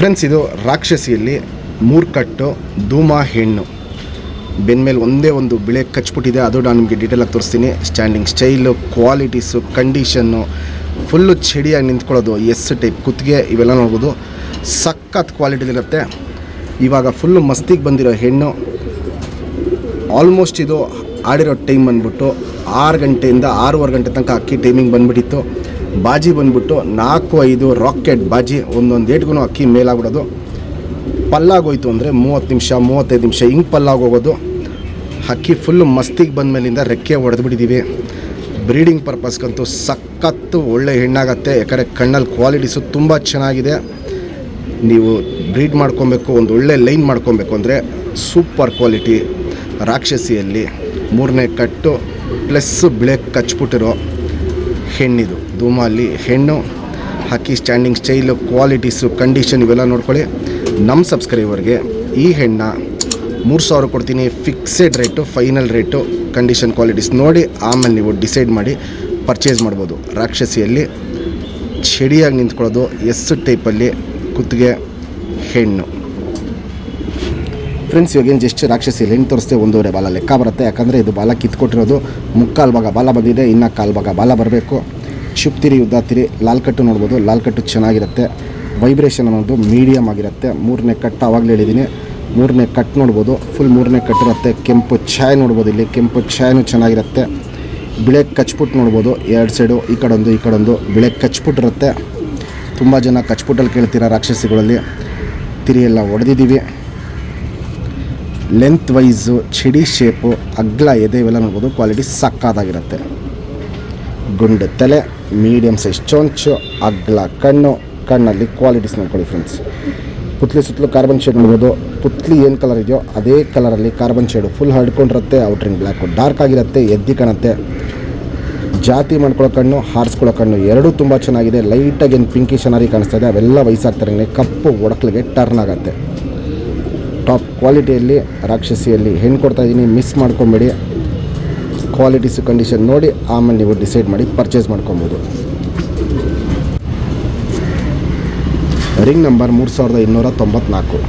Friends, ಇದು ರಾಕ್ಷಸಿಯಲ್ಲಿ 3 ಕಟ್ಟು ಧೂಮ ಹೆಣ್ಣು. ಬೆನ್ಮೇಲೆ ಒಂದೇ ಒಂದು ಬಿಳೆ ಕಚ್ಬಿಟ್ಟಿದೆ. ಅದು ನಾನು ನಿಮಗೆ ಡೀಟೇಲಾಗಿ ತೋರಿಸ್ತೀನಿ. Standing style, qualities, condition, full ಚಡಿಯಾಗಿ ನಿಂತ್ಕೊಳ್ಳೋದು, ಎಸ್ ಟೈಪ್ ಕುತ್ತಿಗೆ ಇವೆಲ್ಲ ನೋಡ್ಬೋದು. ಸಖತ್ ಕ್ವಾಲಿಟಿಲಿರುತ್ತೆ. ಇವಾಗ ಫುಲ್ಲು ಮಸ್ತಿಗೆ ಬಂದಿರೋ ಹೆಣ್ಣು. ಆಲ್ಮೋಸ್ಟ್ ಇದು ಆಡಿರೋ ಟೈಮ್ ಬಂದ್ಬಿಟ್ಟು 6 ಗಂಟೆಯಿಂದ 6:15 ಗಂಟೆ ತನಕ ಅಕ್ಕಿ ಟೈಮಿಂಗ್ ಬಂದುಬಿಟ್ಟಿತ್ತು. ಬಾಜಿ ಬಂದ್ಬಿಟ್ಟು 4-5 ರಾಕೆಟ್ ಬಾಜಿ, ಒಂದೊಂದು ಏಟ್ಗೂ ಅಕ್ಕಿ ಮೇಲಾಗ್ಬಿಡೋದು. ಪಲ್ಲಾಗೋಯ್ತು ಅಂದರೆ 30 ನಿಮಿಷ 35 ನಿಮಿಷ ಹಿಂಗೆ ಪಲ್ಲಾಗೋಗೋದು. ಅಕ್ಕಿ ಫುಲ್ಲು ಮಸ್ತಿಗೆ ಬಂದಮೇಲಿಂದ ರೆಕ್ಕೆ ಹೊಡೆದ್ಬಿಟ್ಟಿದ್ದೀವಿ. ಬ್ರೀಡಿಂಗ್ ಪರ್ಪಸ್ಗಂತೂ ಸಖತ್ತು ಒಳ್ಳೆ ಹೆಣ್ಣಾಗತ್ತೆ. ಯಾಕಂದರೆ ಕಣ್ಣಲ್ಲಿ ಕ್ವಾಲಿಟೀಸು ತುಂಬ ಚೆನ್ನಾಗಿದೆ. ನೀವು ಬ್ರೀಡ್ ಮಾಡ್ಕೊಬೇಕು, ಒಂದು ಒಳ್ಳೆ ಲೈನ್ ಮಾಡ್ಕೊಬೇಕು ಅಂದರೆ ಸೂಪರ್ ಕ್ವಾಲಿಟಿ ರಾಕ್ಷಸಿಯಲ್ಲಿ 3ನೇ ಕಟ್ಟು ಪ್ಲಸ್ ಬಿಳೆ ಕಚ್ಬಿಟ್ಟಿರೋ ಹೆಣ್ಣಿದು. ಧೂಮಲ್ಲಿ ಹೆಣ್ಣು. ಹಕ್ಕಿ ಸ್ಟ್ಯಾಂಡಿಂಗ್ ಸ್ಟೈಲು, ಕ್ವಾಲಿಟೀಸು, ಕಂಡೀಷನ್ ಇವೆಲ್ಲ ನೋಡ್ಕೊಳ್ಳಿ. ನಮ್ಮ ಸಬ್ಸ್ಕ್ರೈಬರ್ಗೆ ಈ ಹೆಣ್ಣ 3000 ಕೊಡ್ತೀನಿ. Fixed rate, final rate, condition qualities ನೋಡಿ ಆಮೇಲೆ ನೀವು ಡಿಸೈಡ್ ಮಾಡಿ ಪರ್ಚೇಸ್ ಮಾಡ್ಬೋದು. ರಾಕ್ಷಸಿಯಲ್ಲಿ ಚಡಿಯಾಗಿ ನಿಂತ್ಕೊಳ್ಳೋದು, ಎಸ್ ಟೈಪಲ್ಲಿ ಕುತ್ತಿಗೆ ಹೆಣ್ಣು. ಫ್ರೆಂಡ್ಸ್, ಇವಾಗೇನು ಜಸ್ಟ್ ರಾಕ್ಷಸಿಯಲ್ಲಿ ಹೆಣ್ಣು ತೋರಿಸ್ತೆ 1.5 ಬಾಲ ಲೆಕ್ಕ ಬರುತ್ತೆ. ಯಾಕಂದರೆ ಇದು ಬಾಲ ಕಿತ್ಕೊಟ್ಟಿರೋದು. 3/4 ಭಾಗ ಬಾಲ ಬಂದಿದೆ, ಇನ್ನು 1/4 ಭಾಗ ಬಾಲ ಬರಬೇಕು. ಶುಪ್ತಿರಿ ಉದ್ದಾತಿರಿ ಲಾಲ್ ಕಟ್ಟು ನೋಡ್ಬೋದು. ಲಾಲ್ ಕಟ್ಟು ಚೆನ್ನಾಗಿರುತ್ತೆ. ವೈಬ್ರೇಷನ್ ಅನ್ನೋದು ಮೀಡಿಯಮ್ ಆಗಿರುತ್ತೆ. 3ನೇ ಕಟ್ಟು ಆವಾಗಲೇ ಹೇಳಿದ್ದೀನಿ. 3ನೇ ಕಟ್ಟು ನೋಡ್ಬೋದು. ಫುಲ್ 3ನೇ ಕಟ್ಟಿರುತ್ತೆ. ಕೆಂಪು ಛಾಯ್ ನೋಡ್ಬೋದು. ಇಲ್ಲಿ ಕೆಂಪು ಛಾಯೂ ಚೆನ್ನಾಗಿರುತ್ತೆ. ಬಿಳೆ ಕಚ್ಪುಟ್ಟು ನೋಡ್ಬೋದು. 2 ಸೈಡು, ಈ ಕಡೊಂದು ಈ ಕಡೊಂದು ಬಿಳೆ ಕಚ್ಪುಟ್ಟಿರುತ್ತೆ. ತುಂಬ ಜನ ಕಚ್ಪುಟ್ಟಲ್ಲಿ ಕೇಳ್ತೀರ ರಾಕ್ಷಸಿಗಳಲ್ಲಿ. ತಿರಿ ಎಲ್ಲ ಹೊಡೆದಿದ್ದೀವಿ. ಲೆಂತ್ ವೈಸು, ಚಿಡಿ ಶೇಪು, ಅಗ್ಲ ಎದೆ ಇವೆಲ್ಲ ನೋಡ್ಬೋದು. ಕ್ವಾಲಿಟಿ ಸಕ್ಕತ್ತಾಗಿರುತ್ತೆ. ಗುಂಡು ತಲೆ, ಮೀಡಿಯಮ್ ಸೈಜ್ ಚೊಂಚು, ಅಗ್ಲ ಕಣ್ಣು. ಕಣ್ಣಲ್ಲಿ ಕ್ವಾಲಿಟೀಸ್ ನೋಡ್ಕೊಳ್ಳಿ ಫ್ರೆಂಡ್ಸ್. ಪುತ್ಲಿ ಸುತ್ತಲೂ ಕಾರ್ಬನ್ ಶೇಡ್ ನೋಡ್ಬೋದು. ಪುತ್ಲಿ ಏನು ಕಲರ್ ಇದೆಯೋ ಅದೇ ಕಲರಲ್ಲಿ ಕಾರ್ಬನ್ ಶೇಡು ಫುಲ್ ಹರ್ಡ್ಕೊಂಡಿರುತ್ತೆ. ಔಟ್ರಿಂಗ್ ಬ್ಲ್ಯಾಕು ಡಾರ್ಕ್ ಆಗಿರುತ್ತೆ. ಎದ್ದಿ ಕಾಣುತ್ತೆ. ಜಾತಿ ಮಾಡ್ಕೊಳ್ಳೋ ಕಣ್ಣು, ಹಾರಿಸ್ಕೊಳ್ಳೋ ಕಣ್ಣು ಎರಡೂ ತುಂಬ ಚೆನ್ನಾಗಿದೆ. ಲೈಟಾಗಿ ಏನು ಪಿಂಕಿಶ್ ಅನಾರಿ ಕಾಣಿಸ್ತಾ ಇದೆ, ಅವೆಲ್ಲ ವಯಸ್ಸಾಗ್ತಾರೆ. ಕಪ್ಪು ಒಡಕ್ಲಿಗೆ ಟರ್ನ್ ಆಗುತ್ತೆ. ಟಾಪ್ ಕ್ವಾಲಿಟಿಯಲ್ಲಿ ರಾಕ್ಷಸಿಯಲ್ಲಿ ಹೆಣ್ಣು ಕೊಡ್ತಾಯಿದ್ದೀನಿ. ಮಿಸ್ ಮಾಡ್ಕೊಬೇಡಿ. ಕ್ವಾಲಿಟೀಸು, ಕಂಡೀಷನ್ ನೋಡಿ ಆಮೇಲೆ ನೀವು ಡಿಸೈಡ್ ಮಾಡಿ ಪರ್ಚೇಸ್ ಮಾಡ್ಕೊಬೋದು. Ring number 3294.